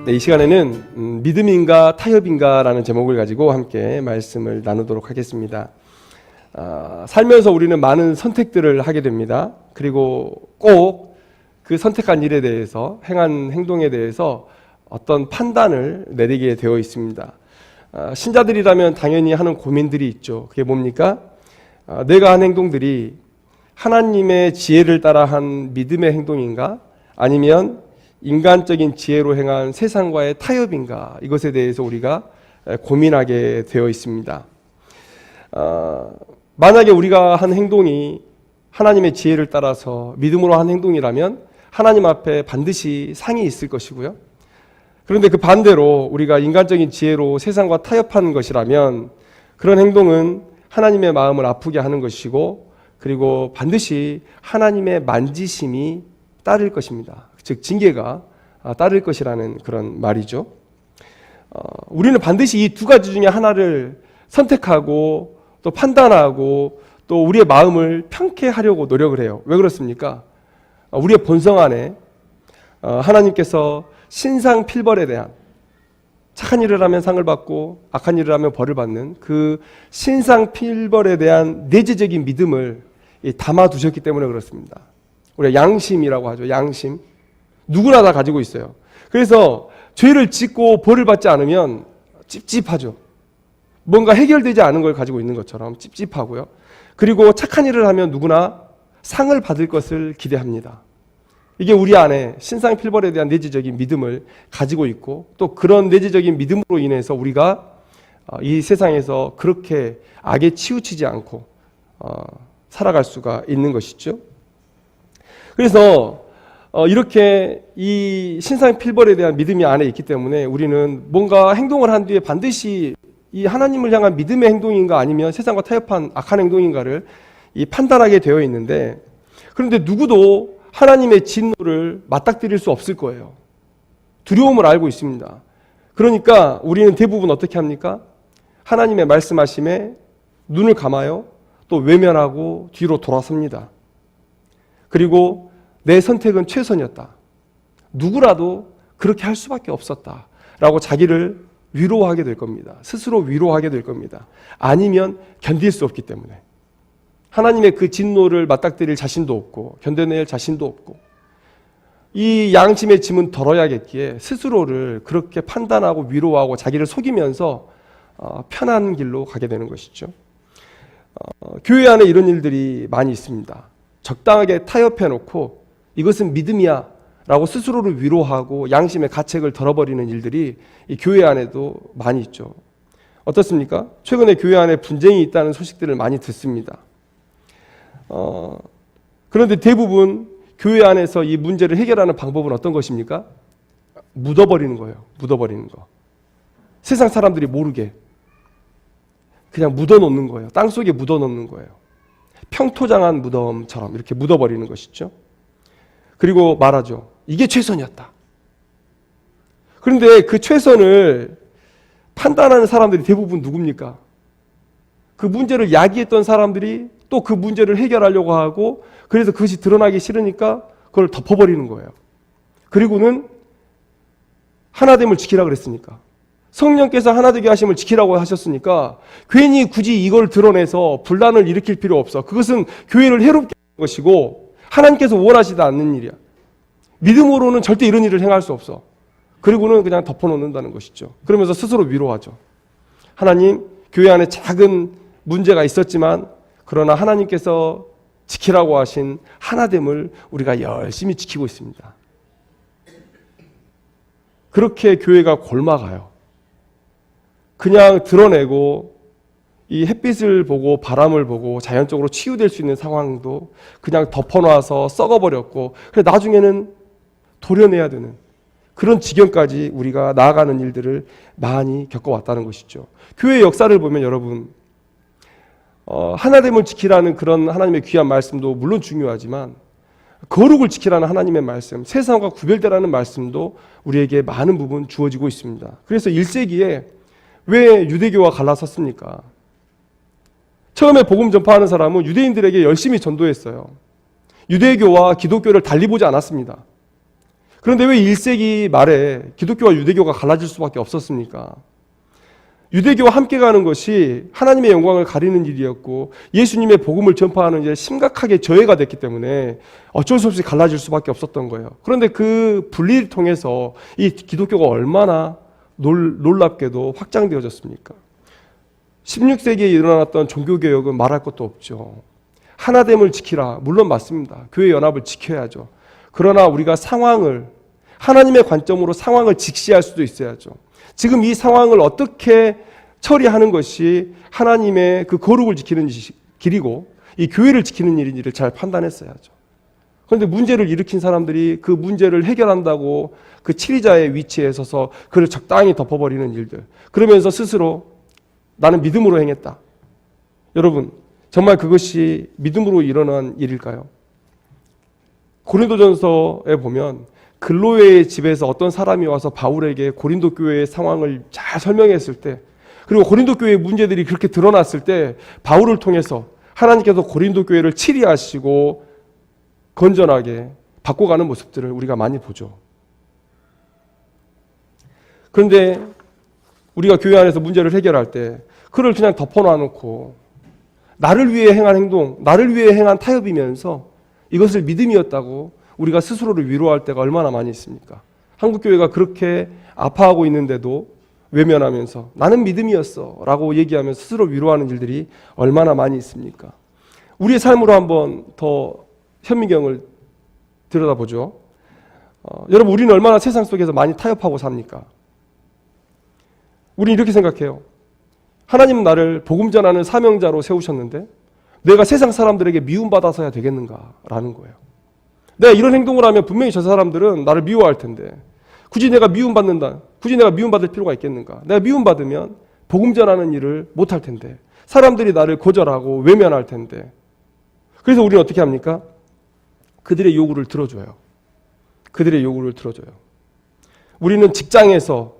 이 시간에는 믿음인가 타협인가 라는 제목을 가지고 함께 말씀을 나누도록 하겠습니다. 살면서 우리는 많은 선택들을 하게 됩니다. 그리고 꼭 그 선택한 일에 대해서, 행한 행동에 대해서 어떤 판단을 내리게 되어 있습니다. 신자들이라면 당연히 하는 고민들이 있죠. 그게 뭡니까? 내가 한 행동들이 하나님의 지혜를 따라 한 믿음의 행동인가? 아니면 인간적인 지혜로 행한 세상과의 타협인가? 이것에 대해서 우리가 고민하게 되어 있습니다. 만약에 우리가 한 행동이 하나님의 지혜를 따라서 믿음으로 한 행동이라면 하나님 앞에 반드시 상이 있을 것이고요. 그런데 그 반대로 우리가 인간적인 지혜로 세상과 타협하는 것이라면 그런 행동은 하나님의 마음을 아프게 하는 것이고, 그리고 반드시 하나님의 만지심이 따를 것입니다. 즉 징계가 따를 것이라는 그런 말이죠. 우리는 반드시 이 두 가지 중에 하나를 선택하고 또 판단하고 또 우리의 마음을 편케 하려고 노력을 해요. 왜 그렇습니까? 우리의 본성 안에 하나님께서 신상필벌에 대한, 착한 일을 하면 상을 받고 악한 일을 하면 벌을 받는 그 신상필벌에 대한 내재적인 믿음을 담아두셨기 때문에 그렇습니다. 우리가 양심이라고 하죠. 양심. 누구나 다 가지고 있어요. 그래서 죄를 짓고 벌을 받지 않으면 찝찝하죠. 뭔가 해결되지 않은 걸 가지고 있는 것처럼 찝찝하고요. 그리고 착한 일을 하면 누구나 상을 받을 것을 기대합니다. 이게 우리 안에 신상필벌에 대한 내재적인 믿음을 가지고 있고, 또 그런 내재적인 믿음으로 인해서 우리가 이 세상에서 그렇게 악에 치우치지 않고 살아갈 수가 있는 것이죠. 그래서 이렇게 이 신상필벌에 대한 믿음이 안에 있기 때문에 우리는 뭔가 행동을 한 뒤에 반드시 이 하나님을 향한 믿음의 행동인가 아니면 세상과 타협한 악한 행동인가를 판단하게 되어 있는데, 그런데 누구도 하나님의 진노를 맞닥뜨릴 수 없을 거예요. 두려움을 알고 있습니다. 그러니까 우리는 대부분 어떻게 합니까? 하나님의 말씀하심에 눈을 감아요. 또 외면하고 뒤로 돌아섭니다. 그리고 내 선택은 최선이었다. 누구라도 그렇게 할 수밖에 없었다. 라고 자기를 위로하게 될 겁니다. 스스로 위로하게 될 겁니다. 아니면 견딜 수 없기 때문에. 하나님의 그 진노를 맞닥뜨릴 자신도 없고 견뎌낼 자신도 없고, 이 양심의 짐은 덜어야겠기에 스스로를 그렇게 판단하고 위로하고 자기를 속이면서 편한 길로 가게 되는 것이죠. 교회 안에 이런 일들이 많이 있습니다. 적당하게 타협해놓고 이것은 믿음이야 라고 스스로를 위로하고 양심의 가책을 덜어버리는 일들이 이 교회 안에도 많이 있죠. 어떻습니까? 최근에 교회 안에 분쟁이 있다는 소식들을 많이 듣습니다. 그런데 대부분 교회 안에서 이 문제를 해결하는 방법은 어떤 것입니까? 묻어버리는 거예요. 묻어버리는 거. 세상 사람들이 모르게 그냥 묻어놓는 거예요. 땅속에 묻어놓는 거예요. 평토장한 무덤처럼 이렇게 묻어버리는 것이죠. 그리고 말하죠. 이게 최선이었다. 그런데 그 최선을 판단하는 사람들이 대부분 누굽니까? 그 문제를 야기했던 사람들이 또 그 문제를 해결하려고 하고, 그래서 그것이 드러나기 싫으니까 그걸 덮어버리는 거예요. 그리고는 하나됨을 지키라 그랬으니까, 성령께서 하나되게 하심을 지키라고 하셨으니까 괜히 굳이 이걸 드러내서 분란을 일으킬 필요 없어. 그것은 교회를 해롭게 하는 것이고 하나님께서 원하시지 않는 일이야. 믿음으로는 절대 이런 일을 행할 수 없어. 그리고는 그냥 덮어놓는다는 것이죠. 그러면서 스스로 위로하죠. 하나님, 교회 안에 작은 문제가 있었지만 그러나 하나님께서 지키라고 하신 하나됨을 우리가 열심히 지키고 있습니다. 그렇게 교회가 골마가요. 그냥 드러내고 이 햇빛을 보고 바람을 보고 자연적으로 치유될 수 있는 상황도 그냥 덮어놔서 썩어버렸고, 그래 나중에는 도려내야 되는 그런 지경까지 우리가 나아가는 일들을 많이 겪어왔다는 것이죠. 교회의 역사를 보면 여러분, 하나됨을 지키라는 그런 하나님의 귀한 말씀도 물론 중요하지만 거룩을 지키라는 하나님의 말씀, 세상과 구별되라는 말씀도 우리에게 많은 부분 주어지고 있습니다. 그래서 1세기에 왜 유대교와 갈라섰습니까? 처음에 복음 전파하는 사람은 유대인들에게 열심히 전도했어요. 유대교와 기독교를 달리 보지 않았습니다. 그런데 왜 1세기 말에 기독교와 유대교가 갈라질 수밖에 없었습니까? 유대교와 함께 가는 것이 하나님의 영광을 가리는 일이었고 예수님의 복음을 전파하는 일에 심각하게 저해가 됐기 때문에 어쩔 수 없이 갈라질 수밖에 없었던 거예요. 그런데 그 분리를 통해서 이 기독교가 얼마나 놀랍게도 확장되어졌습니까? 16세기에 일어났던 종교개혁은 말할 것도 없죠. 하나됨을 지키라. 물론 맞습니다. 교회 연합을 지켜야죠. 그러나 우리가 상황을 하나님의 관점으로 상황을 직시할 수도 있어야죠. 지금 이 상황을 어떻게 처리하는 것이 하나님의 그 거룩을 지키는 길이고 이 교회를 지키는 일인지를 잘 판단했어야죠. 그런데 문제를 일으킨 사람들이 그 문제를 해결한다고 그 치리자의 위치에 서서 그를 적당히 덮어버리는 일들. 그러면서 스스로 나는 믿음으로 행했다. 여러분, 정말 그것이 믿음으로 일어난 일일까요? 고린도전서에 보면 글로웨의 집에서 어떤 사람이 와서 바울에게 고린도 교회의 상황을 잘 설명했을 때, 그리고 고린도 교회의 문제들이 그렇게 드러났을 때 바울을 통해서 하나님께서 고린도 교회를 치리하시고 건전하게 바꿔가는 모습들을 우리가 많이 보죠. 그런데 우리가 교회 안에서 문제를 해결할 때 그를 그냥 덮어놔놓고 나를 위해 행한 행동, 나를 위해 행한 타협이면서 이것을 믿음이었다고 우리가 스스로를 위로할 때가 얼마나 많이 있습니까? 한국교회가 그렇게 아파하고 있는데도 외면하면서 나는 믿음이었어 라고 얘기하면서 스스로 위로하는 일들이 얼마나 많이 있습니까? 우리의 삶으로 한번 더 현미경을 들여다보죠. 여러분, 우리는 얼마나 세상 속에서 많이 타협하고 삽니까? 우리는 이렇게 생각해요. 하나님은 나를 복음 전하는 사명자로 세우셨는데 내가 세상 사람들에게 미움받아서야 되겠는가라는 거예요. 내가 이런 행동을 하면 분명히 저 사람들은 나를 미워할 텐데 굳이 내가 미움받을 필요가 있겠는가? 내가 미움받으면 복음 전하는 일을 못할 텐데 사람들이 나를 거절하고 외면할 텐데. 그래서 우리는 어떻게 합니까? 그들의 요구를 들어줘요. 그들의 요구를 들어줘요. 우리는 직장에서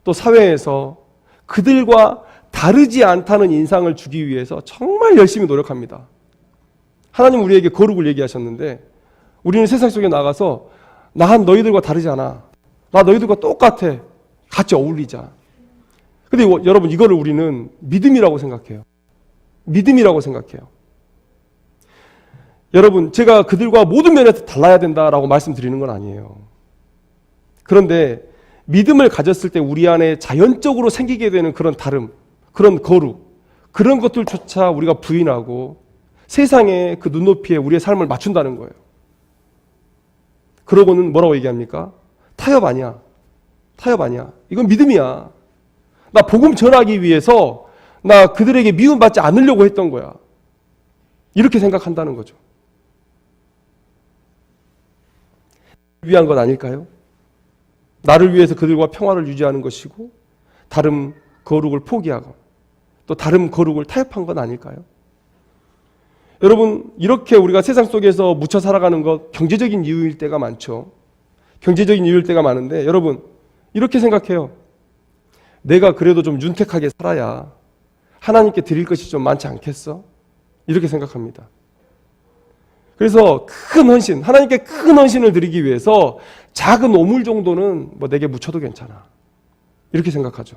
또 사회에서 그들과 다르지 않다는 인상을 주기 위해서 정말 열심히 노력합니다. 하나님 우리에게 거룩을 얘기하셨는데 우리는 세상 속에 나가서 난 너희들과 다르지 않아. 나 너희들과 똑같아. 같이 어울리자. 근데 여러분, 이거를 우리는 믿음이라고 생각해요. 믿음이라고 생각해요. 여러분, 제가 그들과 모든 면에서 달라야 된다라고 말씀드리는 건 아니에요. 그런데 믿음을 가졌을 때 우리 안에 자연적으로 생기게 되는 그런 다름, 그런 거룩, 그런 것들조차 우리가 부인하고 세상의 그 눈높이에 우리의 삶을 맞춘다는 거예요. 그러고는 뭐라고 얘기합니까? 타협 아니야. 타협 아니야. 이건 믿음이야. 나 복음 전하기 위해서 나 그들에게 미움받지 않으려고 했던 거야. 이렇게 생각한다는 거죠. 위한 것 아닐까요? 나를 위해서 그들과 평화를 유지하는 것이고 다른 거룩을 포기하고 또 다른 거룩을 타협한 건 아닐까요? 여러분, 이렇게 우리가 세상 속에서 묻혀 살아가는 것 경제적인 이유일 때가 많죠. 경제적인 이유일 때가 많은데 여러분, 이렇게 생각해요. 내가 그래도 좀 윤택하게 살아야 하나님께 드릴 것이 좀 많지 않겠어? 이렇게 생각합니다. 그래서 큰 헌신, 하나님께 큰 헌신을 드리기 위해서 작은 오물 정도는 뭐 내게 묻혀도 괜찮아. 이렇게 생각하죠.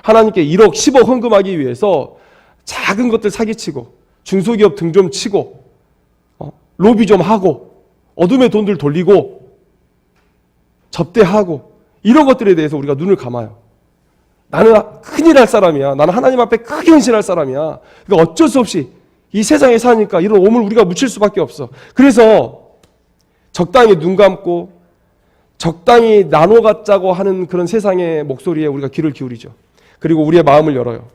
하나님께 1억, 10억 헌금하기 위해서 작은 것들 사기치고 중소기업 등 좀 치고 로비 좀 하고 어둠의 돈들 돌리고 접대하고 이런 것들에 대해서 우리가 눈을 감아요. 나는 큰일 할 사람이야. 나는 하나님 앞에 크게 헌신할 사람이야. 그러니까 어쩔 수 없이 이 세상에 사니까 이런 오물 우리가 묻힐 수밖에 없어. 그래서 적당히 눈 감고 적당히 나눠 갖자고 하는 그런 세상의 목소리에 우리가 귀를 기울이죠. 그리고 우리의 마음을 열어요.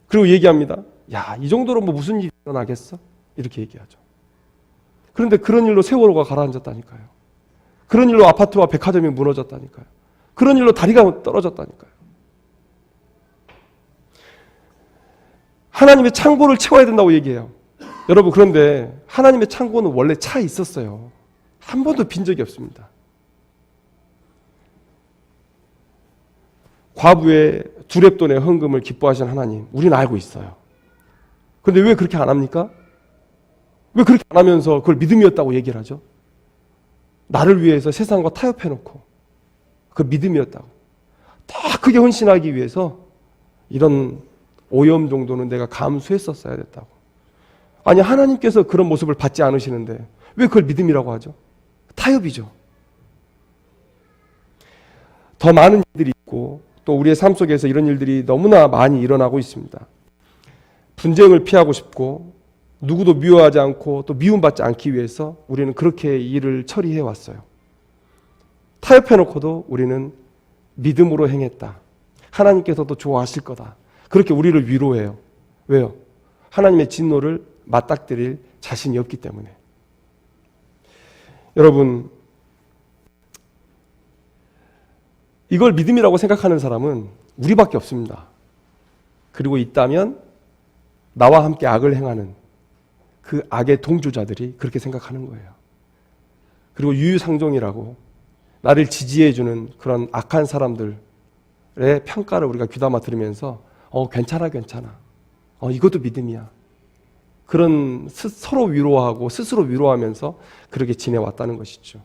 그리고 얘기합니다. 야, 이 정도로 뭐 무슨 일이 일어나겠어? 이렇게 얘기하죠. 그런데 그런 일로 세월호가 가라앉았다니까요. 그런 일로 아파트와 백화점이 무너졌다니까요. 그런 일로 다리가 떨어졌다니까요. 하나님의 창고를 채워야 된다고 얘기해요. 여러분, 그런데 하나님의 창고는 원래 차 있었어요. 한 번도 빈 적이 없습니다. 과부의 두렙돈의 헌금을 기뻐하신 하나님, 우리는 알고 있어요. 그런데 왜 그렇게 안 합니까? 왜 그렇게 안 하면서 그걸 믿음이었다고 얘기를 하죠? 나를 위해서 세상과 타협해놓고 그 믿음이었다고. 다 크게 헌신하기 위해서 이런 오염 정도는 내가 감수했었어야 됐다고. 아니, 하나님께서 그런 모습을 받지 않으시는데 왜 그걸 믿음이라고 하죠? 타협이죠. 더 많은 일들이 있고 또 우리의 삶 속에서 이런 일들이 너무나 많이 일어나고 있습니다. 분쟁을 피하고 싶고 누구도 미워하지 않고 또 미움받지 않기 위해서 우리는 그렇게 일을 처리해 왔어요. 타협해놓고도 우리는 믿음으로 행했다. 하나님께서도 좋아하실 거다. 그렇게 우리를 위로해요. 왜요? 하나님의 진노를 맞닥뜨릴 자신이 없기 때문에. 여러분, 이걸 믿음이라고 생각하는 사람은 우리밖에 없습니다. 그리고 있다면 나와 함께 악을 행하는 그 악의 동조자들이 그렇게 생각하는 거예요. 그리고 유유상종이라고 나를 지지해주는 그런 악한 사람들의 평가를 우리가 귀담아 들으면서 괜찮아 이것도 믿음이야. 그런 서로 위로하고 스스로 위로하면서 그렇게 지내왔다는 것이죠.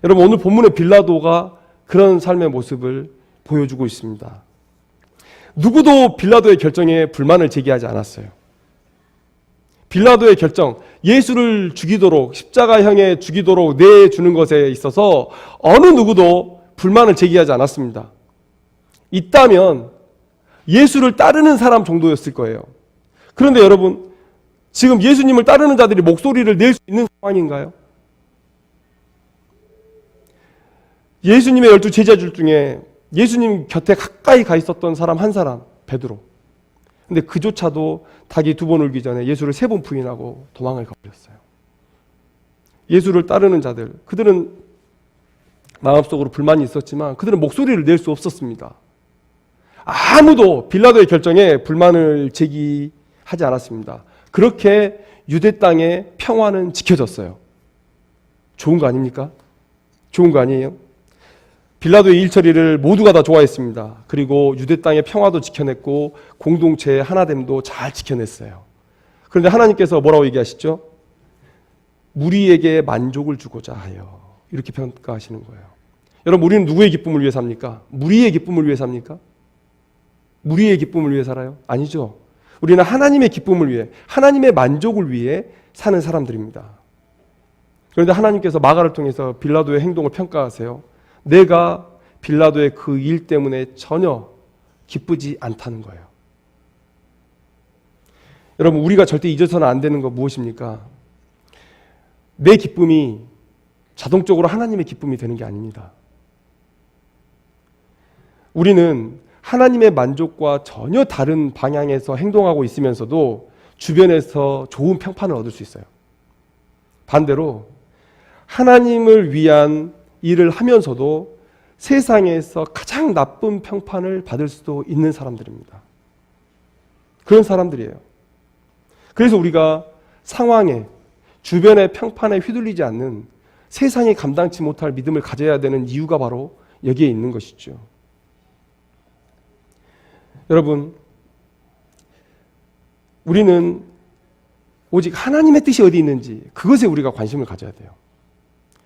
여러분, 오늘 본문의 빌라도가 그런 삶의 모습을 보여주고 있습니다. 누구도 빌라도의 결정에 불만을 제기하지 않았어요. 빌라도의 결정, 예수를 죽이도록 십자가형에 죽이도록 내주는 것에 있어서 어느 누구도 불만을 제기하지 않았습니다. 있다면 예수를 따르는 사람 정도였을 거예요. 그런데 여러분, 지금 예수님을 따르는 자들이 목소리를 낼 수 있는 상황인가요? 예수님의 12 제자들 중에 예수님 곁에 가까이 가 있었던 사람 한 사람, 베드로. 근데 그조차도 닭이 2번 울기 전에 예수를 3번 부인하고 도망을 가버렸어요. 예수를 따르는 자들, 그들은 마음속으로 불만이 있었지만 그들은 목소리를 낼 수 없었습니다. 아무도 빌라도의 결정에 불만을 제기하지 않았습니다. 그렇게 유대 땅의 평화는 지켜졌어요. 좋은 거 아닙니까? 좋은 거 아니에요? 빌라도의 일처리를 모두가 다 좋아했습니다. 그리고 유대 땅의 평화도 지켜냈고 공동체의 하나됨도 잘 지켜냈어요. 그런데 하나님께서 뭐라고 얘기하시죠? 무리에게 만족을 주고자 하여, 이렇게 평가하시는 거예요. 여러분, 우리는 누구의 기쁨을 위해 삽니까? 무리의 기쁨을 위해 삽니까? 무리의 기쁨을 위해 살아요? 아니죠. 우리는 하나님의 기쁨을 위해, 하나님의 만족을 위해 사는 사람들입니다. 그런데 하나님께서 마가를 통해서 빌라도의 행동을 평가하세요. 내가 빌라도의 그 일 때문에 전혀 기쁘지 않다는 거예요. 여러분, 우리가 절대 잊어서는 안 되는 거 무엇입니까? 내 기쁨이 자동적으로 하나님의 기쁨이 되는 게 아닙니다. 우리는 하나님의 만족과 전혀 다른 방향에서 행동하고 있으면서도 주변에서 좋은 평판을 얻을 수 있어요. 반대로 하나님을 위한 일을 하면서도 세상에서 가장 나쁜 평판을 받을 수도 있는 사람들입니다. 그런 사람들이에요. 그래서 우리가 상황에, 주변의 평판에 휘둘리지 않는, 세상이 감당치 못할 믿음을 가져야 되는 이유가 바로 여기에 있는 것이죠. 여러분, 우리는 오직 하나님의 뜻이 어디 있는지 그것에 우리가 관심을 가져야 돼요.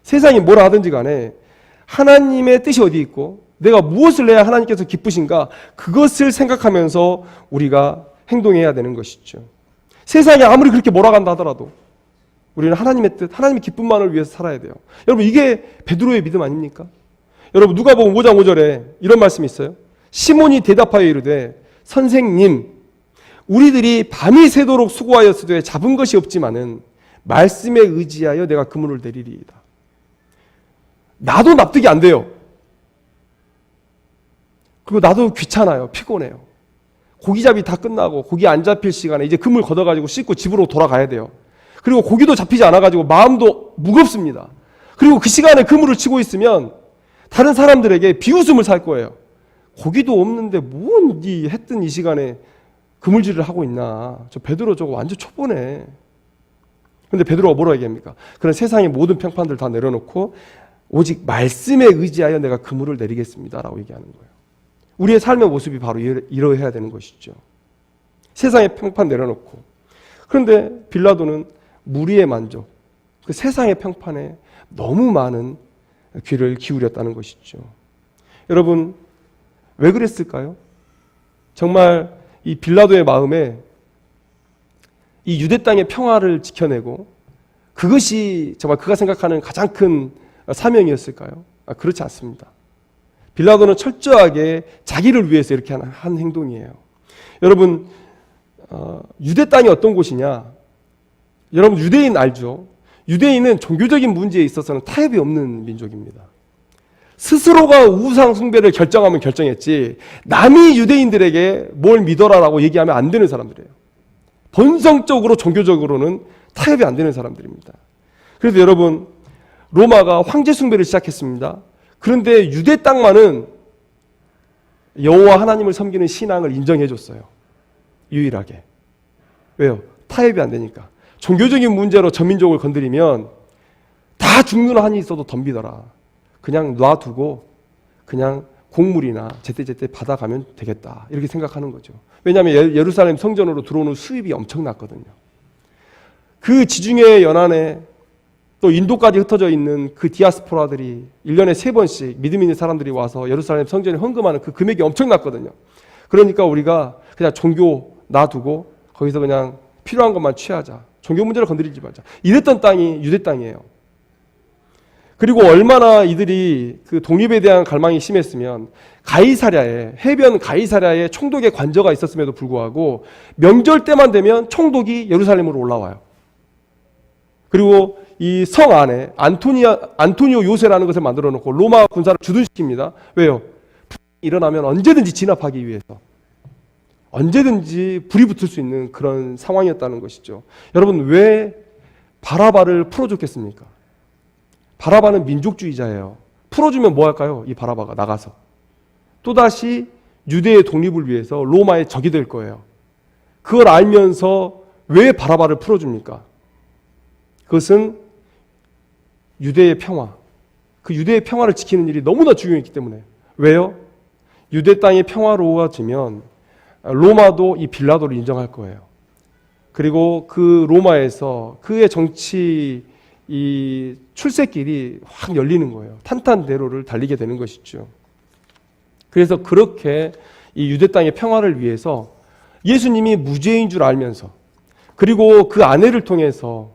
세상이 뭘 하든지 간에 하나님의 뜻이 어디 있고 내가 무엇을 해야 하나님께서 기쁘신가, 그것을 생각하면서 우리가 행동해야 되는 것이죠. 세상이 아무리 그렇게 몰아간다 하더라도 우리는 하나님의 뜻, 하나님의 기쁨만을 위해서 살아야 돼요. 여러분, 이게 베드로의 믿음 아닙니까? 여러분, 누가복음 5장 5절에 이런 말씀이 있어요. 시몬이 대답하여 이르되 선생님, 우리들이 밤이 새도록 수고하였으되 잡은 것이 없지만은 말씀에 의지하여 내가 그물을 내리리이다. 나도 납득이 안 돼요. 그리고 나도 귀찮아요. 피곤해요. 고기잡이 다 끝나고 고기 안 잡힐 시간에 이제 그물 걷어가지고 씻고 집으로 돌아가야 돼요. 그리고 고기도 잡히지 않아가지고 마음도 무겁습니다. 그리고 그 시간에 그물을 치고 있으면 다른 사람들에게 비웃음을 살 거예요. 고기도 없는데 뭔 이 했던 이 시간에 그물질을 하고 있나. 저 베드로 저거 완전 초보네. 근데 베드로가 뭐라고 얘기합니까? 그런 세상의 모든 평판들 다 내려놓고 오직 말씀에 의지하여 내가 그물을 내리겠습니다 라고 얘기하는 거예요. 우리의 삶의 모습이 바로 이러해야 되는 것이죠. 세상의 평판 내려놓고. 그런데 빌라도는 무리의 만족, 그 세상의 평판에 너무 많은 귀를 기울였다는 것이죠. 여러분, 왜 그랬을까요? 정말 이 빌라도의 마음에 이 유대 땅의 평화를 지켜내고 그것이 정말 그가 생각하는 가장 큰 사명이었을까요? 그렇지 않습니다. 빌라도는 철저하게 자기를 위해서 이렇게 한 행동이에요. 여러분, 유대 땅이 어떤 곳이냐? 여러분, 유대인 알죠? 유대인은 종교적인 문제에 있어서는 타협이 없는 민족입니다. 스스로가 우상 숭배를 결정하면 결정했지 남이 유대인들에게 뭘 믿어라라고 얘기하면 안 되는 사람들이에요. 본성적으로 종교적으로는 타협이 안 되는 사람들입니다. 그래서 여러분, 로마가 황제 숭배를 시작했습니다. 그런데 유대 땅만은 여호와 하나님을 섬기는 신앙을 인정해 줬어요. 유일하게. 왜요? 타협이 안 되니까. 종교적인 문제로 전민족을 건드리면 다 죽는 한이 있어도 덤비더라. 그냥 놔두고 그냥 곡물이나 제때제때 받아가면 되겠다. 이렇게 생각하는 거죠. 왜냐하면 예루살렘 성전으로 들어오는 수입이 엄청났거든요. 그 지중해 연안에 또 인도까지 흩어져 있는 그 디아스포라들이 1년에 3번씩 믿음 있는 사람들이 와서 예루살렘 성전에 헌금하는 그 금액이 엄청났거든요. 그러니까 우리가 그냥 종교 놔두고 거기서 그냥 필요한 것만 취하자. 종교 문제를 건드리지 말자. 이랬던 땅이 유대 땅이에요. 그리고 얼마나 이들이 그 독립에 대한 갈망이 심했으면 해변 가이사랴에 총독의 관저가 있었음에도 불구하고 명절 때만 되면 총독이 예루살렘으로 올라와요. 그리고 이 성 안에 안토니오 요새라는 것을 만들어 놓고 로마 군사를 주둔시킵니다. 왜요? 일어나면 언제든지 진압하기 위해서. 언제든지 불이 붙을 수 있는 그런 상황이었다는 것이죠. 여러분, 왜 바라바를 풀어줬겠습니까? 바라바는 민족주의자예요. 풀어주면 뭐 할까요? 이 바라바가 나가서 또다시 유대의 독립을 위해서 로마의 적이 될 거예요. 그걸 알면서 왜 바라바를 풀어줍니까? 그것은 유대의 평화, 그 유대의 평화를 지키는 일이 너무나 중요했기 때문에. 왜요? 유대 땅이 평화로워지면 로마도 이 빌라도를 인정할 거예요. 그리고 그 로마에서 그의 정치 이 출세길이 확 열리는 거예요. 탄탄대로를 달리게 되는 것이죠. 그래서 그렇게 이 유대 땅의 평화를 위해서 예수님이 무죄인 줄 알면서 그리고 그 아내를 통해서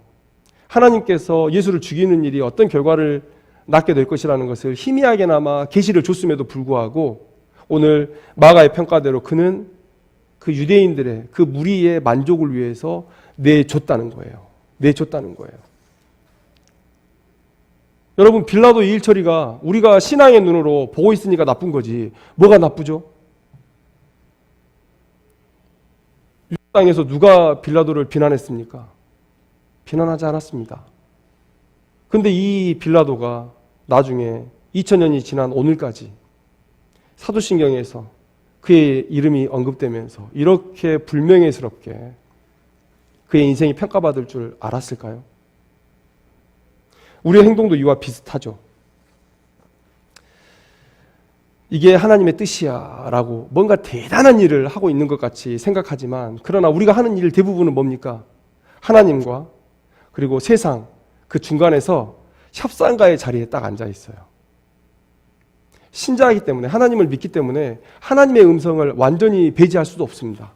하나님께서 예수를 죽이는 일이 어떤 결과를 낳게 될 것이라는 것을 희미하게나마 계시를 줬음에도 불구하고 오늘 마가의 평가대로 그는 그 유대인들의 그 무리의 만족을 위해서 내줬다는 거예요. 내줬다는 거예요. 여러분, 빌라도 이 일 처리가 우리가 신앙의 눈으로 보고 있으니까 나쁜 거지 뭐가 나쁘죠? 유대 땅에서 누가 빌라도를 비난했습니까? 비난하지 않았습니다. 그런데 이 빌라도가 나중에 2000년이 지난 오늘까지 사도신경에서 그의 이름이 언급되면서 이렇게 불명예스럽게 그의 인생이 평가받을 줄 알았을까요? 우리의 행동도 이와 비슷하죠. 이게 하나님의 뜻이야 라고 뭔가 대단한 일을 하고 있는 것 같이 생각하지만 그러나 우리가 하는 일 대부분은 뭡니까? 하나님과 그리고 세상 그 중간에서 협상가의 자리에 딱 앉아 있어요. 신자이기 때문에 하나님을 믿기 때문에 하나님의 음성을 완전히 배제할 수도 없습니다.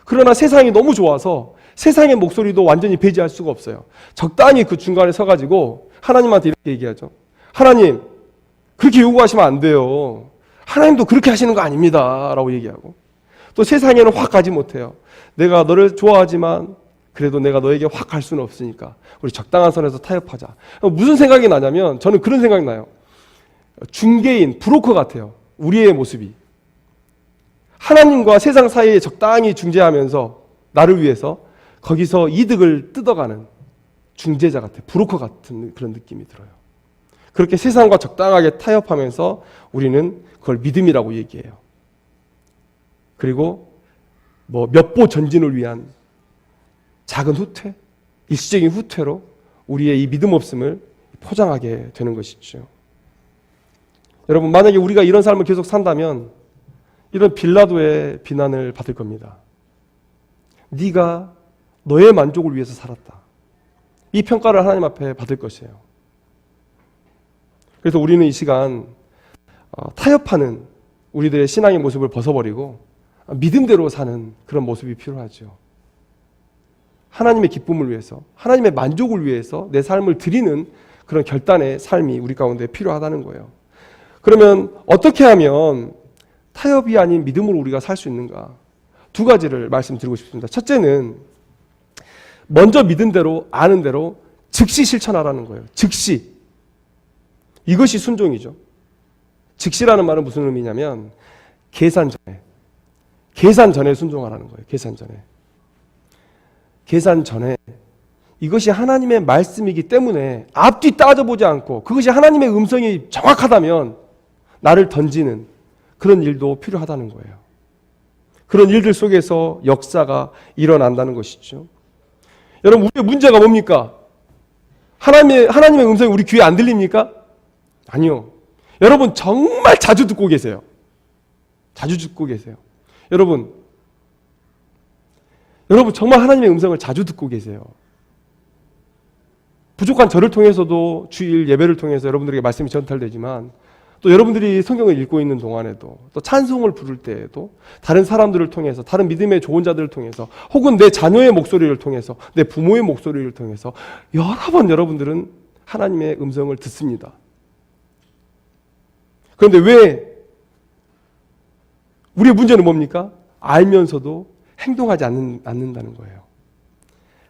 그러나 세상이 너무 좋아서 세상의 목소리도 완전히 배제할 수가 없어요. 적당히 그 중간에 서가지고 하나님한테 이렇게 얘기하죠. 하나님, 그렇게 요구하시면 안 돼요. 하나님도 그렇게 하시는 거 아닙니다 라고 얘기하고 또 세상에는 확 가지 못해요. 내가 너를 좋아하지만 그래도 내가 너에게 확 갈 수는 없으니까 우리 적당한 선에서 타협하자. 무슨 생각이 나냐면 저는 그런 생각이 나요. 중개인, 브로커 같아요. 우리의 모습이. 하나님과 세상 사이에 적당히 중재하면서 나를 위해서 거기서 이득을 뜯어가는 중재자 같아요. 브로커 같은 그런 느낌이 들어요. 그렇게 세상과 적당하게 타협하면서 우리는 그걸 믿음이라고 얘기해요. 그리고 뭐 몇 보 전진을 위한 작은 후퇴, 일시적인 후퇴로 우리의 이 믿음 없음을 포장하게 되는 것이죠. 여러분, 만약에 우리가 이런 삶을 계속 산다면 이런 빌라도의 비난을 받을 겁니다. 네가 너의 만족을 위해서 살았다. 이 평가를 하나님 앞에 받을 것이에요. 그래서 우리는 이 시간 타협하는 우리들의 신앙의 모습을 벗어버리고 믿음대로 사는 그런 모습이 필요하죠. 하나님의 기쁨을 위해서, 하나님의 만족을 위해서 내 삶을 드리는 그런 결단의 삶이 우리 가운데 필요하다는 거예요. 그러면 어떻게 하면 타협이 아닌 믿음으로 우리가 살 수 있는가? 두 가지를 말씀드리고 싶습니다. 첫째는 먼저 믿은 대로, 아는 대로 즉시 실천하라는 거예요. 즉시. 이것이 순종이죠. 즉시라는 말은 무슨 의미냐면 계산 전에 순종하라는 거예요. 계산 전에 이것이 하나님의 말씀이기 때문에 앞뒤 따져보지 않고 그것이 하나님의 음성이 정확하다면 나를 던지는 그런 일도 필요하다는 거예요. 그런 일들 속에서 역사가 일어난다는 것이죠. 여러분, 우리의 문제가 뭡니까? 하나님의 음성이 우리 귀에 안 들립니까? 아니요. 여러분 정말 자주 듣고 계세요. 여러분 정말 하나님의 음성을 자주 듣고 계세요. 부족한 저를 통해서도 주일 예배를 통해서 여러분들에게 말씀이 전달되지만 또 여러분들이 성경을 읽고 있는 동안에도 또 찬송을 부를 때에도 다른 사람들을 통해서 다른 믿음의 좋은 자들을 통해서 혹은 내 자녀의 목소리를 통해서 내 부모의 목소리를 통해서 여러 번 여러분들은 하나님의 음성을 듣습니다. 그런데 왜 우리의 문제는 뭡니까? 알면서도 행동하지 않는다는 거예요.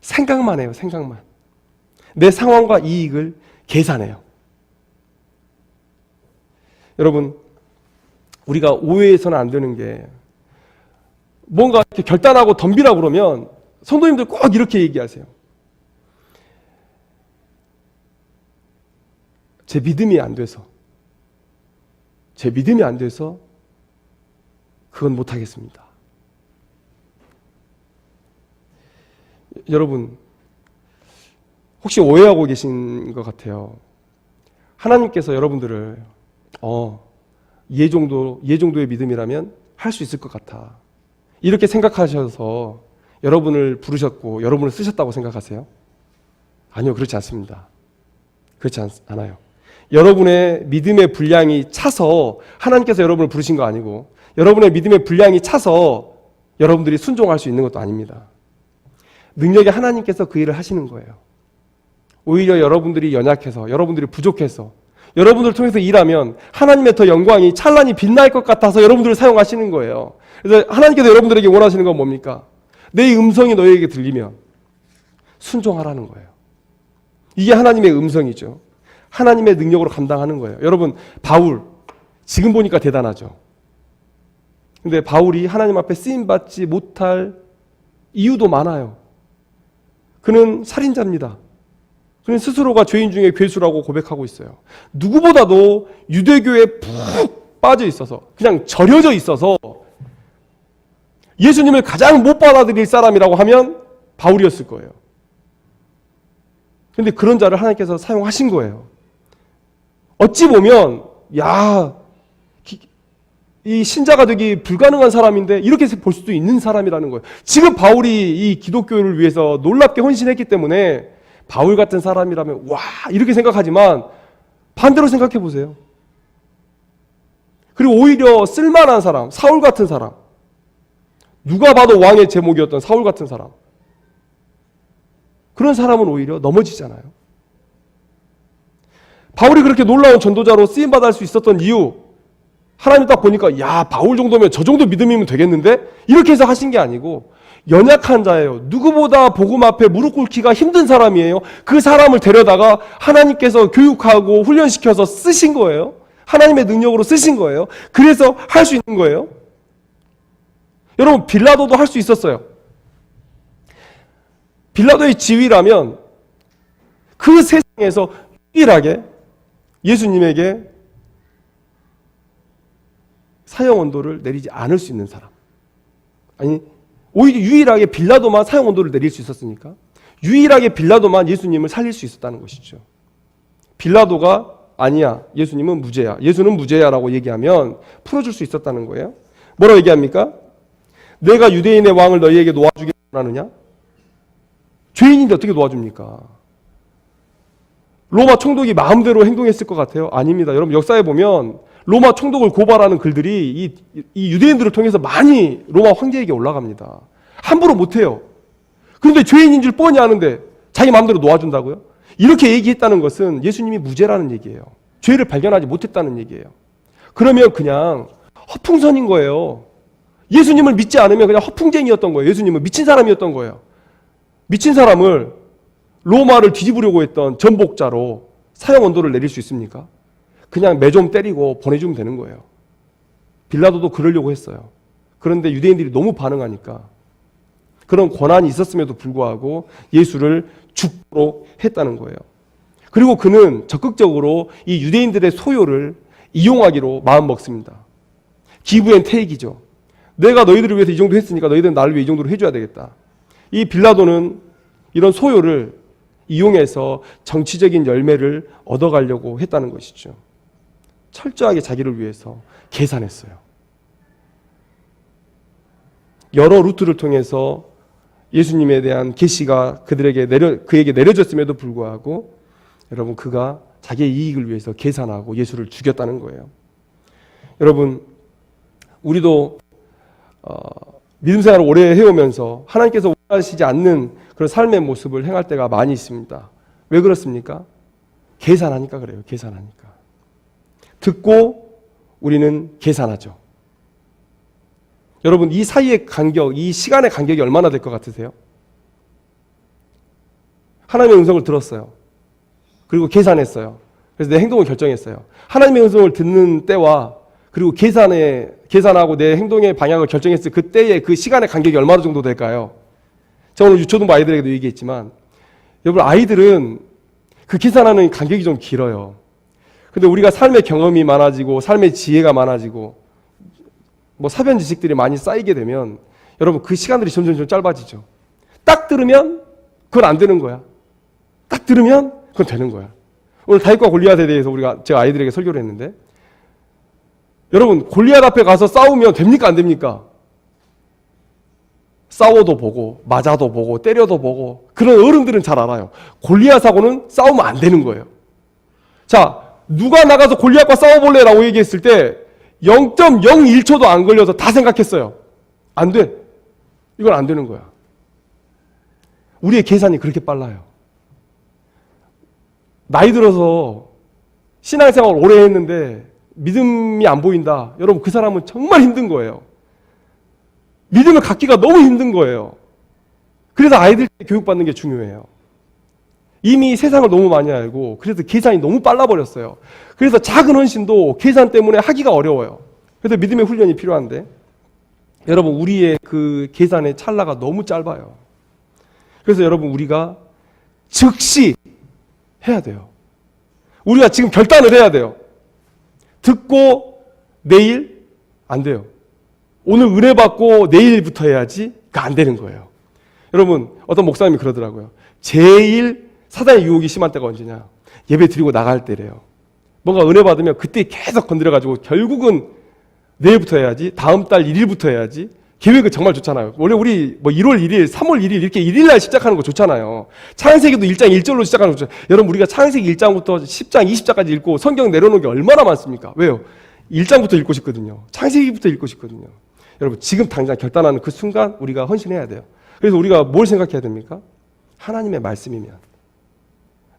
생각만 해요. 내 상황과 이익을 계산해요. 여러분, 우리가 오해해서는 안 되는 게 뭔가 이렇게 결단하고 덤비라고 그러면 성도님들 꼭 이렇게 얘기하세요. 제 믿음이 안 돼서 그건 못하겠습니다. 여러분, 혹시 오해하고 계신 것 같아요. 하나님께서 여러분들을 얘 정도의 믿음이라면 할 수 있을 것 같아, 이렇게 생각하셔서 여러분을 부르셨고 여러분을 쓰셨다고 생각하세요? 아니요, 그렇지 않습니다. 그렇지 않아요. 여러분의 믿음의 분량이 차서 하나님께서 여러분을 부르신 거 아니고 여러분의 믿음의 분량이 차서 여러분들이 순종할 수 있는 것도 아닙니다. 능력이 하나님께서 그 일을 하시는 거예요. 오히려 여러분들이 연약해서 여러분들이 부족해서 여러분들을 통해서 일하면 하나님의 더 영광이 찬란히 빛날 것 같아서 여러분들을 사용하시는 거예요. 그래서 하나님께서 여러분들에게 원하시는 건 뭡니까? 내 음성이 너에게 들리면 순종하라는 거예요. 이게 하나님의 음성이죠. 하나님의 능력으로 감당하는 거예요. 여러분, 바울 지금 보니까 대단하죠. 근데 바울이 하나님 앞에 쓰임받지 못할 이유도 많아요. 그는 살인자입니다. 그는 스스로가 죄인 중에 괴수라고 고백하고 있어요. 누구보다도 유대교에 푹 빠져 있어서 그냥 절여져 있어서 예수님을 가장 못 받아들일 사람이라고 하면 바울이었을 거예요. 그런데 그런 자를 하나님께서 사용하신 거예요. 어찌 보면 이 신자가 되기 불가능한 사람인데 이렇게 볼 수도 있는 사람이라는 거예요. 지금 바울이 이 기독교를 위해서 놀랍게 헌신했기 때문에 바울 같은 사람이라면 와 이렇게 생각하지만 반대로 생각해 보세요. 그리고 오히려 쓸만한 사람, 사울 같은 사람, 누가 봐도 왕의 제목이었던 사울 같은 사람, 그런 사람은 오히려 넘어지잖아요. 바울이 그렇게 놀라운 전도자로 쓰임받을 수 있었던 이유, 하나님 딱 보니까 야 바울 정도면 저 정도 믿음이면 되겠는데? 이렇게 해서 하신 게 아니고 연약한 자예요. 누구보다 복음 앞에 무릎 꿇기가 힘든 사람이에요. 그 사람을 데려다가 하나님께서 교육하고 훈련시켜서 쓰신 거예요. 하나님의 능력으로 쓰신 거예요. 그래서 할 수 있는 거예요. 여러분, 빌라도도 할 수 있었어요. 빌라도의 지위라면 그 세상에서 유일하게 예수님에게 사형 언도를 내리지 않을 수 있는 사람. 아니, 오히려 유일하게 빌라도만 사형 언도를 내릴 수 있었으니까 유일하게 빌라도만 예수님을 살릴 수 있었다는 것이죠. 빌라도가 아니야, 예수님은 무죄야, 예수는 무죄야라고 얘기하면 풀어줄 수 있었다는 거예요. 뭐라고 얘기합니까? 내가 유대인의 왕을 너희에게 놓아주기 원하느냐? 죄인인데 어떻게 놓아줍니까? 로마 총독이 마음대로 행동했을 것 같아요? 아닙니다. 여러분 역사에 보면 로마 총독을 고발하는 글들이 이 유대인들을 통해서 많이 로마 황제에게 올라갑니다. 함부로 못해요. 그런데 죄인인 줄 뻔히 아는데 자기 마음대로 놓아준다고요? 이렇게 얘기했다는 것은 예수님이 무죄라는 얘기예요. 죄를 발견하지 못했다는 얘기예요. 그러면 그냥 허풍선인 거예요. 예수님을 믿지 않으면 그냥 허풍쟁이였던 거예요. 예수님은 미친 사람이었던 거예요. 미친 사람을 로마를 뒤집으려고 했던 전복자로 사형 언도를 내릴 수 있습니까? 그냥 매 좀 때리고 보내주면 되는 거예요. 빌라도도 그러려고 했어요. 그런데 유대인들이 너무 반응하니까 그런 권한이 있었음에도 불구하고 예수를 죽도록 했다는 거예요. 그리고 그는 적극적으로 이 유대인들의 소요를 이용하기로 마음먹습니다. 기부엔 태익이죠. 내가 너희들을 위해서 이 정도 했으니까 너희들은 나를 위해 이 정도로 해줘야 되겠다. 이 빌라도는 이런 소요를 이용해서 정치적인 열매를 얻어가려고 했다는 것이죠. 철저하게 자기를 위해서 계산했어요. 여러 루트를 통해서 예수님에 대한 계시가 그에게 내려졌음에도 불구하고 여러분 그가 자기의 이익을 위해서 계산하고 예수를 죽였다는 거예요. 여러분 우리도 믿음 생활을 오래 해오면서 하나님께서 원하시지 않는 그런 삶의 모습을 행할 때가 많이 있습니다. 왜 그렇습니까? 계산하니까 그래요. 계산하니까. 듣고 우리는 계산하죠. 여러분 이 사이의 간격, 이 시간의 간격이 얼마나 될 것 같으세요? 하나님의 음성을 들었어요. 그리고 계산했어요. 그래서 내 행동을 결정했어요. 하나님의 음성을 듣는 때와 그리고 계산하고 내 행동의 방향을 결정했을 그때의 그 시간의 간격이 얼마나 정도 될까요? 제가 오늘 유초등부 아이들에게도 얘기했지만 여러분 아이들은 그 계산하는 간격이 좀 길어요. 근데 우리가 삶의 경험이 많아지고 삶의 지혜가 많아지고 사변 지식들이 많이 쌓이게 되면 여러분 그 시간들이 점점 짧아지죠. 딱 들으면 그건 안 되는 거야. 딱 들으면 그건 되는 거야. 오늘 다윗과 골리앗에 대해서 제가 아이들에게 설교를 했는데 여러분 골리앗 앞에 가서 싸우면 됩니까 안 됩니까? 싸워도 보고 맞아도 보고 때려도 보고 그런 어른들은 잘 알아요. 골리앗하고는 싸우면 안 되는 거예요. 자, 누가 나가서 골리앗과 싸워볼래? 라고 얘기했을 때 0.01초도 안 걸려서 다 생각했어요. 안 돼. 이건 안 되는 거야. 우리의 계산이 그렇게 빨라요. 나이 들어서 신앙생활 오래 했는데 믿음이 안 보인다. 여러분 그 사람은 정말 힘든 거예요. 믿음을 갖기가 너무 힘든 거예요. 그래서 아이들 교육받는 게 중요해요. 이미 세상을 너무 많이 알고 그래서 계산이 너무 빨라버렸어요. 그래서 작은 헌신도 계산 때문에 하기가 어려워요. 그래서 믿음의 훈련이 필요한데 여러분 우리의 그 계산의 찰나가 너무 짧아요. 그래서 여러분 우리가 즉시 해야 돼요. 우리가 지금 결단을 해야 돼요. 듣고 내일 안 돼요. 오늘 은혜 받고 내일부터 해야지. 그러니까 안 되는 거예요. 여러분 어떤 목사님이 그러더라고요. 제일 사단의 유혹이 심한 때가 언제냐? 예배 드리고 나갈 때래요. 뭔가 은혜 받으면 그때 계속 건드려가지고 결국은 내일부터 해야지. 다음 달 1일부터 해야지. 계획은 정말 좋잖아요. 원래 우리 1월 1일, 3월 1일 이렇게 1일날 시작하는 거 좋잖아요. 창세기도 1장 1절로 시작하는 거 좋잖아요. 여러분 우리가 창세기 1장부터 10장 20장까지 읽고 성경 내려놓은 게 얼마나 많습니까? 왜요? 1장부터 읽고 싶거든요. 창세기부터 읽고 싶거든요. 여러분 지금 당장 결단하는 그 순간 우리가 헌신해야 돼요. 그래서 우리가 뭘 생각해야 됩니까? 하나님의 말씀이면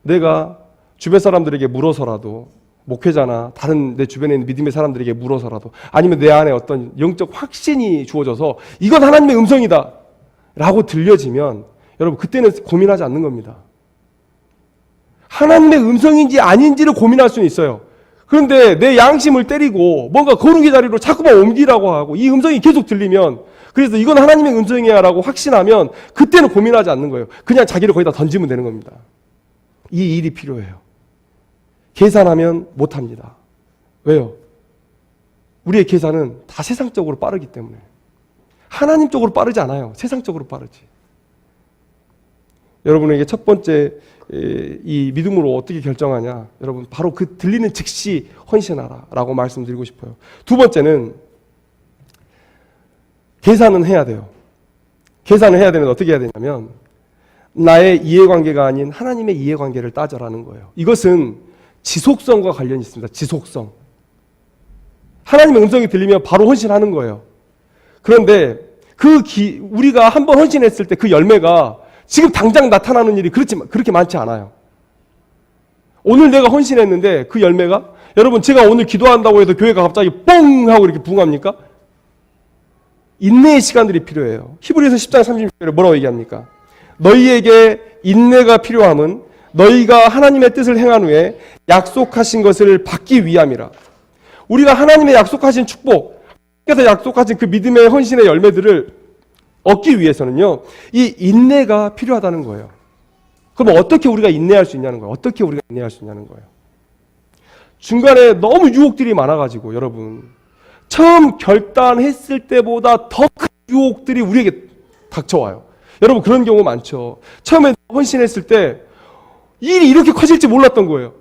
내가 주변 사람들에게 물어서라도 목회자나 다른 내 주변에 있는 믿음의 사람들에게 물어서라도 아니면 내 안에 어떤 영적 확신이 주어져서 이건 하나님의 음성이다 라고 들려지면 여러분 그때는 고민하지 않는 겁니다. 하나님의 음성인지 아닌지를 고민할 수는 있어요. 그런데 내 양심을 때리고 뭔가 거룩의 자리로 자꾸만 옮기라고 하고 이 음성이 계속 들리면 그래서 이건 하나님의 음성이야 라고 확신하면 그때는 고민하지 않는 거예요. 그냥 자기를 거기다 던지면 되는 겁니다. 이 일이 필요해요. 계산하면 못합니다. 왜요? 우리의 계산은 다 세상적으로 빠르기 때문에. 하나님 쪽으로 빠르지 않아요. 세상적으로 빠르지. 여러분에게 첫 번째 이 믿음으로 어떻게 결정하냐? 여러분 바로 그 들리는 즉시 헌신하라 라고 말씀드리고 싶어요. 두 번째는 계산은 해야 돼요. 계산을 해야 되면 어떻게 해야 되냐면 나의 이해관계가 아닌 하나님의 이해관계를 따져라는 거예요. 이것은 지속성과 관련이 있습니다. 지속성. 하나님의 음성이 들리면 바로 헌신하는 거예요. 그런데 우리가 한번 헌신했을 때 그 열매가 지금 당장 나타나는 일이 그렇게 많지 않아요. 오늘 내가 헌신했는데 그 열매가, 여러분 제가 오늘 기도한다고 해서 교회가 갑자기 뻥 하고 이렇게 붕합니까? 인내의 시간들이 필요해요. 히브리서 10장 36절에 뭐라고 얘기합니까? 너희에게 인내가 필요함은 너희가 하나님의 뜻을 행한 후에 약속하신 것을 받기 위함이라. 우리가 하나님의 약속하신 축복, 하나님께서 약속하신 그 믿음의 헌신의 열매들을 얻기 위해서는요, 이 인내가 필요하다는 거예요. 그럼 어떻게 우리가 인내할 수 있냐는 거예요. 어떻게 우리가 인내할 수 있냐는 거예요. 중간에 너무 유혹들이 많아가지고 여러분, 처음 결단했을 때보다 더 큰 유혹들이 우리에게 닥쳐와요. 여러분 그런 경우 많죠. 처음에 헌신했을 때 일이 이렇게 커질지 몰랐던 거예요.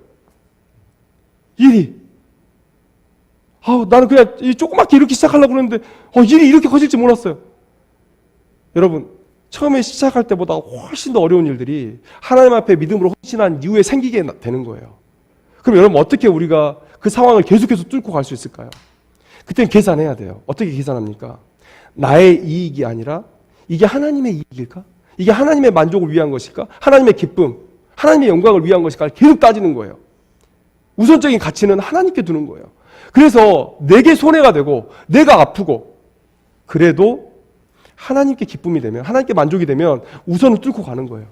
일이. 나는 그냥 조그맣게 이렇게 시작하려고 그랬는데 일이 이렇게 커질지 몰랐어요. 여러분 처음에 시작할 때보다 훨씬 더 어려운 일들이 하나님 앞에 믿음으로 헌신한 이후에 생기게 되는 거예요. 그럼 여러분 어떻게 우리가 그 상황을 계속해서 뚫고 갈 수 있을까요? 그때는 계산해야 돼요. 어떻게 계산합니까? 나의 이익이 아니라 이게 하나님의 이익일까? 이게 하나님의 만족을 위한 것일까? 하나님의 기쁨, 하나님의 영광을 위한 것일까? 계속 따지는 거예요. 우선적인 가치는 하나님께 두는 거예요. 그래서 내게 손해가 되고 내가 아프고 그래도 하나님께 기쁨이 되면, 하나님께 만족이 되면 우선을 뚫고 가는 거예요.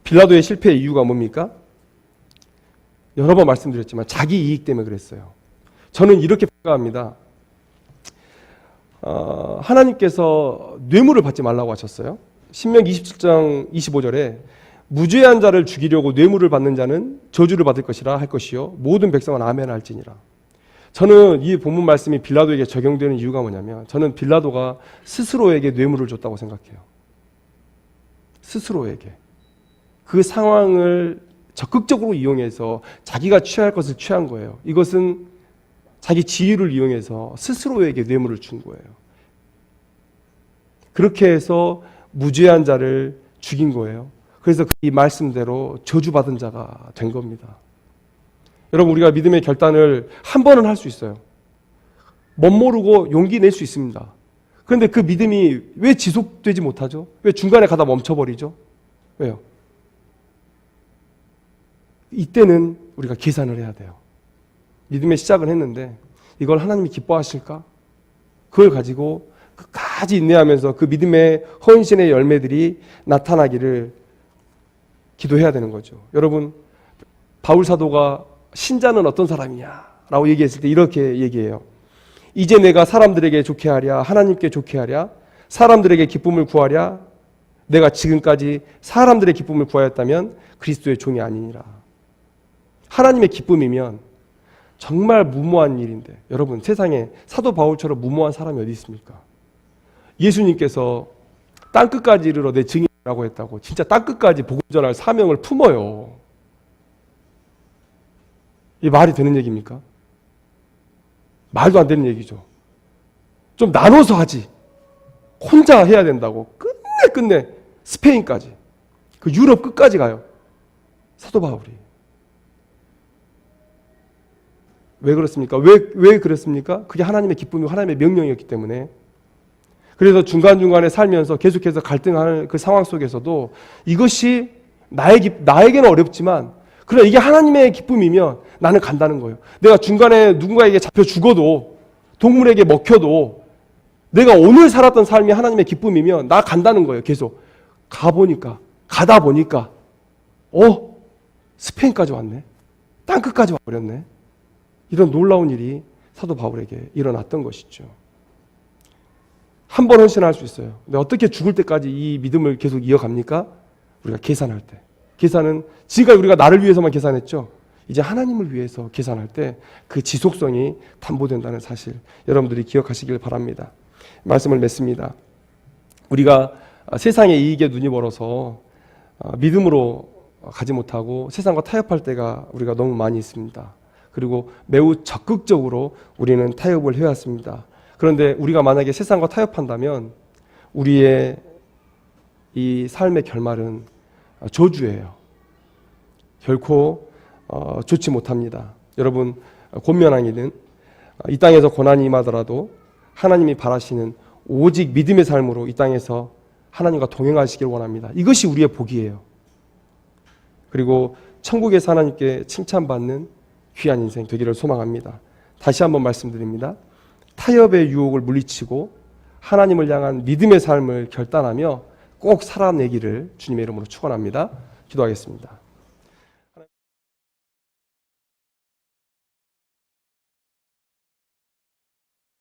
빌라도의 실패의 이유가 뭡니까? 여러 번 말씀드렸지만 자기 이익 때문에 그랬어요. 저는 이렇게 생각합니다. 하나님께서 뇌물을 받지 말라고 하셨어요. 신명기 27장 25절에 무죄한 자를 죽이려고 뇌물을 받는 자는 저주를 받을 것이라 할 것이요 모든 백성은 아멘 할지니라. 저는 이 본문 말씀이 빌라도에게 적용되는 이유가 뭐냐면, 저는 빌라도가 스스로에게 뇌물을 줬다고 생각해요. 스스로에게. 그 상황을 적극적으로 이용해서 자기가 취할 것을 취한 거예요. 이것은 자기 지위를 이용해서 스스로에게 뇌물을 준 거예요. 그렇게 해서 무죄한 자를 죽인 거예요. 그래서 이 말씀대로 저주받은 자가 된 겁니다. 여러분 우리가 믿음의 결단을 한 번은 할 수 있어요. 멋모르고 용기 낼 수 있습니다. 그런데 그 믿음이 왜 지속되지 못하죠? 왜 중간에 가다 멈춰버리죠? 왜요? 이때는 우리가 계산을 해야 돼요. 믿음의 시작을 했는데 이걸 하나님이 기뻐하실까? 그걸 가지고 끝까지 인내하면서 그 믿음의 헌신의 열매들이 나타나기를 기도해야 되는 거죠. 여러분 바울 사도가 신자는 어떤 사람이냐 라고 얘기했을 때 이렇게 얘기해요. 이제 내가 사람들에게 좋게 하랴 하나님께 좋게 하랴 사람들에게 기쁨을 구하랴 내가 지금까지 사람들의 기쁨을 구하였다면 그리스도의 종이 아니니라. 하나님의 기쁨이면 정말 무모한 일인데, 여러분 세상에 사도 바울처럼 무모한 사람이 어디 있습니까? 예수님께서 땅끝까지 이르러 내 증인이라고 했다고 진짜 땅끝까지 복음 전할 사명을 품어요. 이 말이 되는 얘기입니까? 말도 안 되는 얘기죠. 좀 나눠서 하지. 혼자 해야 된다고 끝내 스페인까지, 그 유럽 끝까지 가요. 사도 바울이. 왜 그렇습니까? 왜 그랬습니까? 그게 하나님의 기쁨이고 하나님의 명령이었기 때문에. 그래서 중간중간에 살면서 계속해서 갈등하는 그 상황 속에서도 이것이 나에게는 어렵지만 그러나 이게 하나님의 기쁨이면 나는 간다는 거예요. 내가 중간에 누군가에게 잡혀 죽어도, 동물에게 먹혀도 내가 오늘 살았던 삶이 하나님의 기쁨이면 나 간다는 거예요. 계속 가다 보니까 스페인까지 왔네, 땅끝까지 와버렸네. 이런 놀라운 일이 사도 바울에게 일어났던 것이죠. 한 번 헌신할 수 있어요. 근데 어떻게 죽을 때까지 이 믿음을 계속 이어갑니까? 우리가 계산할 때. 계산은 지금까지 우리가 나를 위해서만 계산했죠. 이제 하나님을 위해서 계산할 때 그 지속성이 담보된다는 사실 여러분들이 기억하시길 바랍니다. 말씀을 맺습니다. 우리가 세상의 이익에 눈이 멀어서 믿음으로 가지 못하고 세상과 타협할 때가 우리가 너무 많이 있습니다. 그리고 매우 적극적으로 우리는 타협을 해왔습니다. 그런데 우리가 만약에 세상과 타협한다면 우리의 이 삶의 결말은 저주예요. 결코 좋지 못합니다. 여러분, 권면하기는 이 땅에서 고난이 임하더라도 하나님이 바라시는 오직 믿음의 삶으로 이 땅에서 하나님과 동행하시길 원합니다. 이것이 우리의 복이에요. 그리고 천국에서 하나님께 칭찬받는 귀한 인생 되기를 소망합니다. 다시 한번 말씀드립니다. 타협의 유혹을 물리치고 하나님을 향한 믿음의 삶을 결단하며 꼭 살아내기를 주님의 이름으로 축원합니다. 기도하겠습니다.